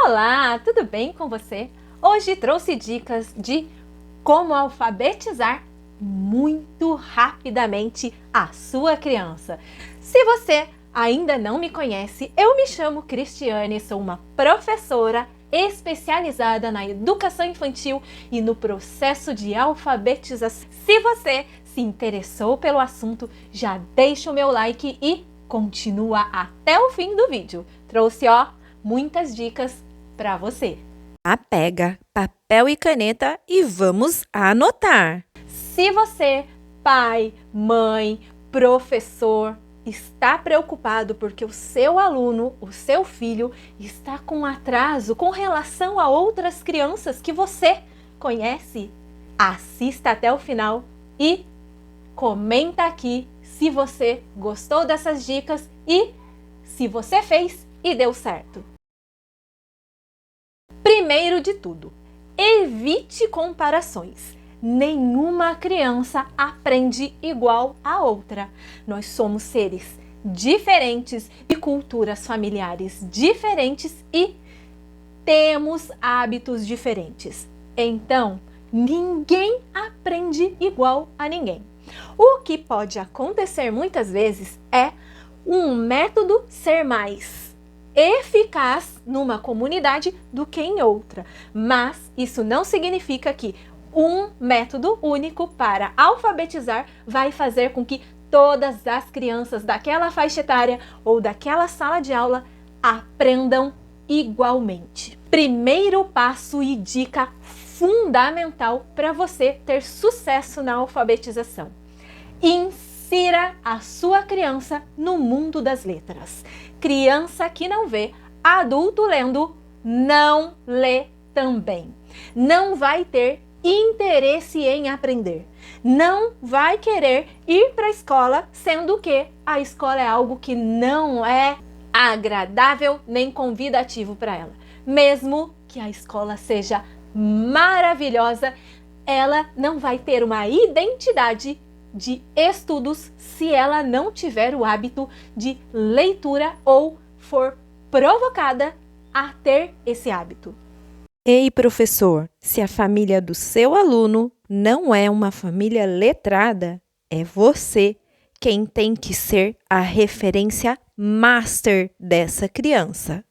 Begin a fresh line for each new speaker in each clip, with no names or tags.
Olá, tudo bem com você? Hoje trouxe dicas de como alfabetizar muito rapidamente a sua criança. Se você ainda não me conhece, eu me chamo Cristiane, sou uma professora especializada na educação infantil e no processo de alfabetização. Se você se interessou pelo assunto, já deixa o meu like e continua até o fim do vídeo. Trouxe, muitas dicas para você.
Pega papel e caneta e vamos anotar.
Se você, pai, mãe, professor, está preocupado porque o seu aluno, o seu filho, está com atraso com relação a outras crianças que você conhece, assista até o final e comenta aqui se você gostou dessas dicas e se você fez e deu certo. Primeiro de tudo, evite comparações. Nenhuma criança aprende igual a outra. Nós somos seres diferentes, de culturas familiares diferentes e temos hábitos diferentes. Então, ninguém aprende igual a ninguém. O que pode acontecer muitas vezes é um método ser mais eficaz numa comunidade do que em outra, mas isso não significa que um método único para alfabetizar vai fazer com que todas as crianças daquela faixa etária ou daquela sala de aula aprendam igualmente. Primeiro passo e dica fundamental para você ter sucesso na alfabetização: insira a sua criança no mundo das letras. Criança que não vê adulto lendo, não lê também. Não vai ter interesse em aprender. Não vai querer ir para a escola, sendo que a escola é algo que não é agradável nem convidativo para ela. Mesmo que a escola seja maravilhosa, ela não vai ter uma identidade de estudos se ela não tiver o hábito de leitura ou for provocada a ter esse hábito.
Ei, professor, se a família do seu aluno não é uma família letrada, é você quem tem que ser a referência master dessa criança.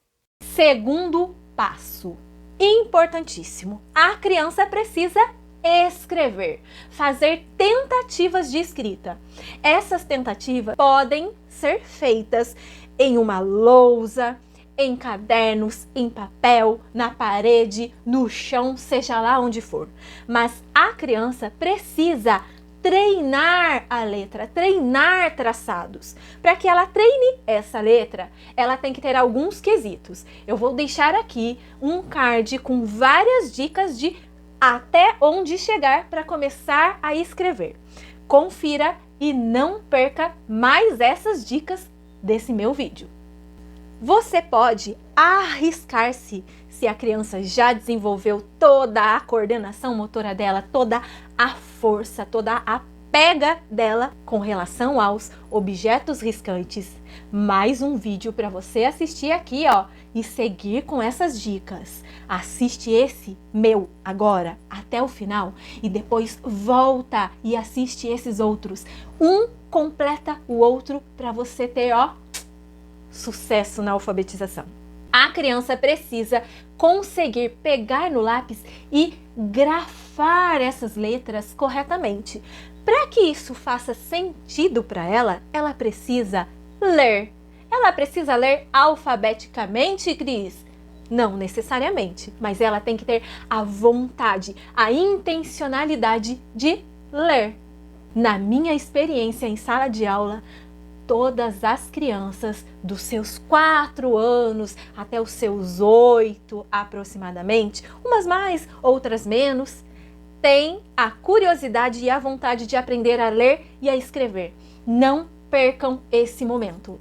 Segundo passo, importantíssimo, a criança precisa escrever, fazer tentativas de escrita. Essas tentativas podem ser feitas em uma lousa, em cadernos, em papel, na parede, no chão, seja lá onde for. Mas a criança precisa treinar a letra, treinar traçados. Para que ela treine essa letra, ela tem que ter alguns quesitos. Eu vou deixar aqui um card com várias dicas de até onde chegar para começar a escrever. Confira e não perca mais essas dicas desse meu vídeo. Você pode arriscar-se se a criança já desenvolveu toda a coordenação motora dela, toda a força, toda a pega dela com relação aos objetos riscantes. Mais um vídeo para você assistir aqui, e seguir com essas dicas. Assiste esse meu agora até o final e depois volta e assiste esses outros. Um completa o outro para você ter, sucesso na alfabetização. A criança precisa conseguir pegar no lápis e grafar essas letras corretamente. Para que isso faça sentido para ela, ela precisa ler. Ela precisa ler alfabeticamente, Cris? Não necessariamente, mas ela tem que ter a vontade, a intencionalidade de ler. Na minha experiência em sala de aula, todas as crianças dos seus 4 anos até os seus 8 aproximadamente, umas mais, outras menos, têm a curiosidade e a vontade de aprender a ler e a escrever. Não percam esse momento.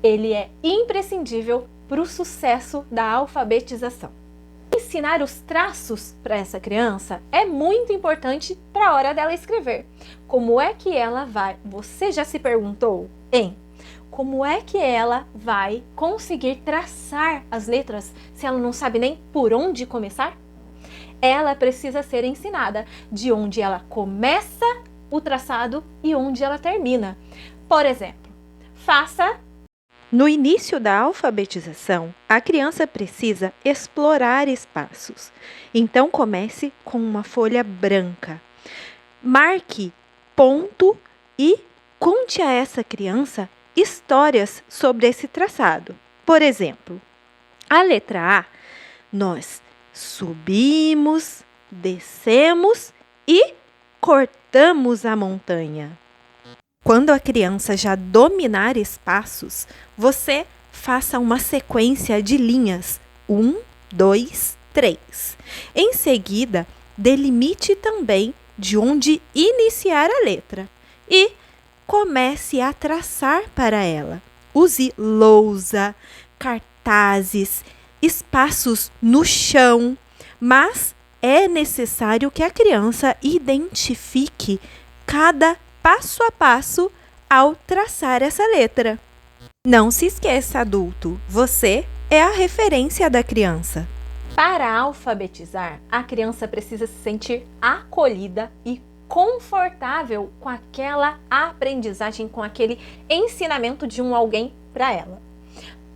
Ele é imprescindível para o sucesso da alfabetização. Ensinar os traços para essa criança é muito importante para a hora dela escrever. Como é que ela vai? Você já se perguntou, como é que ela vai conseguir traçar as letras se ela não sabe nem por onde começar? Ela precisa ser ensinada de onde ela começa o traçado e onde ela termina. Por exemplo, faça...
No início da alfabetização, a criança precisa explorar espaços. Então, comece com uma folha branca. Marque ponto e conte a essa criança histórias sobre esse traçado. Por exemplo, a letra A, nós subimos, descemos e cortamos a montanha. Quando a criança já dominar espaços, você faça uma sequência de linhas 1, 2, 3. Em seguida, delimite também de onde iniciar a letra e comece a traçar para ela. Use lousa, cartazes, espaços no chão, mas é necessário que a criança identifique cada passo a passo ao traçar essa letra. Não se esqueça, adulto, você é a referência da criança.
Para alfabetizar, a criança precisa se sentir acolhida e confortável com aquela aprendizagem, com aquele ensinamento de alguém para ela.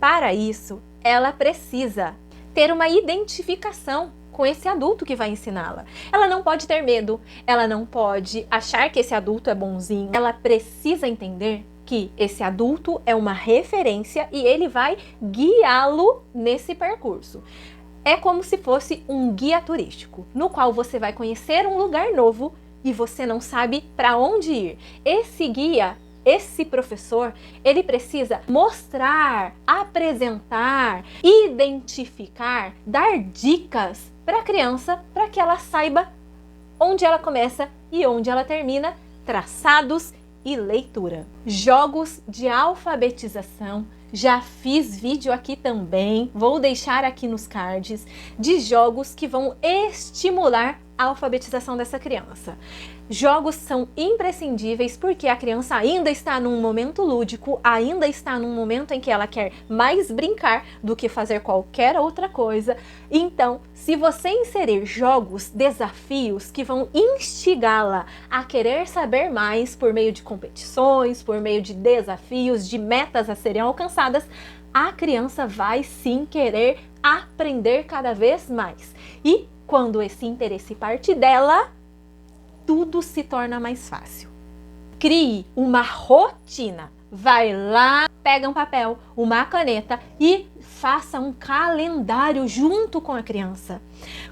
Para isso, ela precisa ter uma identificação com esse adulto que vai ensiná-la. Ela não pode ter medo, ela não pode achar que esse adulto é bonzinho. Ela precisa entender que esse adulto é uma referência e ele vai guiá-lo nesse percurso. É como se fosse um guia turístico, no qual você vai conhecer um lugar novo e você não sabe para onde ir. Esse guia, esse professor, ele precisa mostrar, apresentar, identificar, dar dicas para a criança, para que ela saiba onde ela começa e onde ela termina, traçados e leitura. Jogos de alfabetização. Já fiz vídeo aqui também, vou deixar aqui nos cards, de jogos que vão estimular a alfabetização dessa criança. Jogos são imprescindíveis porque a criança ainda está num momento lúdico, ainda está num momento em que ela quer mais brincar do que fazer qualquer outra coisa. Então, se você inserir jogos, desafios que vão instigá-la a querer saber mais por meio de competições, por meio de desafios, de metas a serem alcançadas, a criança vai sim querer aprender cada vez mais. E quando esse interesse parte dela, tudo se torna mais fácil. Crie uma rotina. Vai lá, pega um papel, uma caneta e faça um calendário junto com a criança.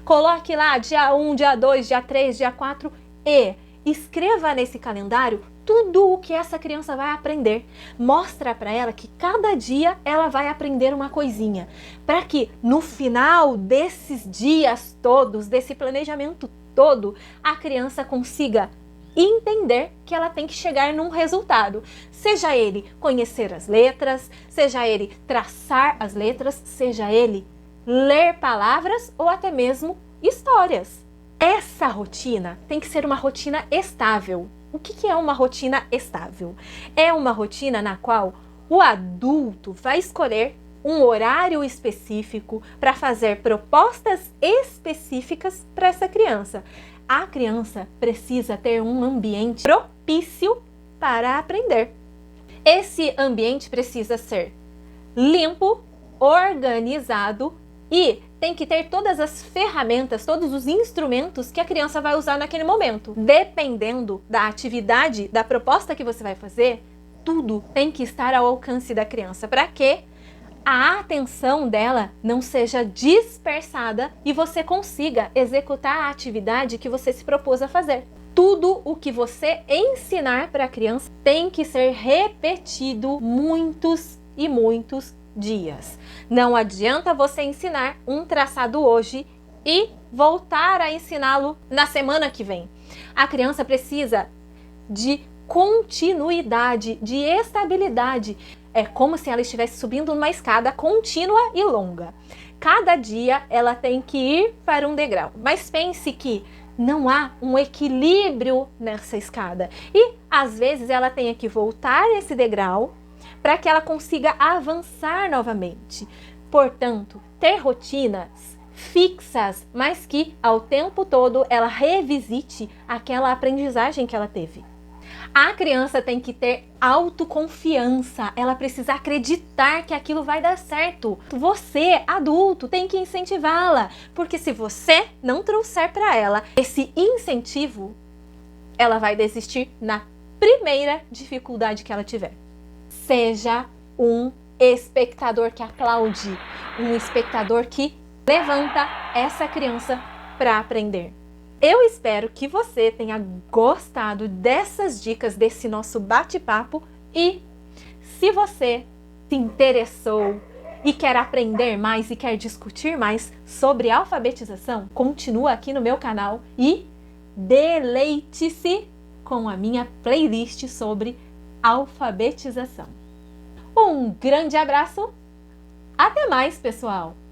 Coloque lá dia 1, dia 2, dia 3, dia 4 e escreva nesse calendário tudo o que essa criança vai aprender. Mostra para ela que cada dia ela vai aprender uma coisinha, para que no final desses dias todos, desse planejamento todo, a criança consiga entender que ela tem que chegar num resultado. Seja ele conhecer as letras, seja ele traçar as letras, seja ele ler palavras ou até mesmo histórias. Essa rotina tem que ser uma rotina estável. O que é uma rotina estável? É uma rotina na qual o adulto vai escolher um horário específico para fazer propostas específicas para essa criança. A criança precisa ter um ambiente propício para aprender. Esse ambiente precisa ser limpo, organizado e tem que ter todas as ferramentas, todos os instrumentos que a criança vai usar naquele momento. Dependendo da atividade, da proposta que você vai fazer, tudo tem que estar ao alcance da criança. Para quê? A atenção dela não seja dispersada e você consiga executar a atividade que você se propôs a fazer. Tudo o que você ensinar para a criança tem que ser repetido muitos e muitos dias. Não adianta você ensinar um traçado hoje e voltar a ensiná-lo na semana que vem. A criança precisa de continuidade, de estabilidade. É como se ela estivesse subindo uma escada contínua e longa. Cada dia ela tem que ir para um degrau. Mas pense que não há um equilíbrio nessa escada. E às vezes ela tem que voltar esse degrau para que ela consiga avançar novamente. Portanto, ter rotinas fixas, mas que ao tempo todo ela revisite aquela aprendizagem que ela teve. A criança tem que ter autoconfiança, ela precisa acreditar que aquilo vai dar certo. Você, adulto, tem que incentivá-la, porque se você não trouxer para ela esse incentivo, ela vai desistir na primeira dificuldade que ela tiver. Seja um espectador que aplaude, um espectador que levanta essa criança para aprender. Eu espero que você tenha gostado dessas dicas, desse nosso bate-papo, e se você se interessou e quer aprender mais e quer discutir mais sobre alfabetização, continua aqui no meu canal e deleite-se com a minha playlist sobre alfabetização. Um grande abraço, até mais, pessoal!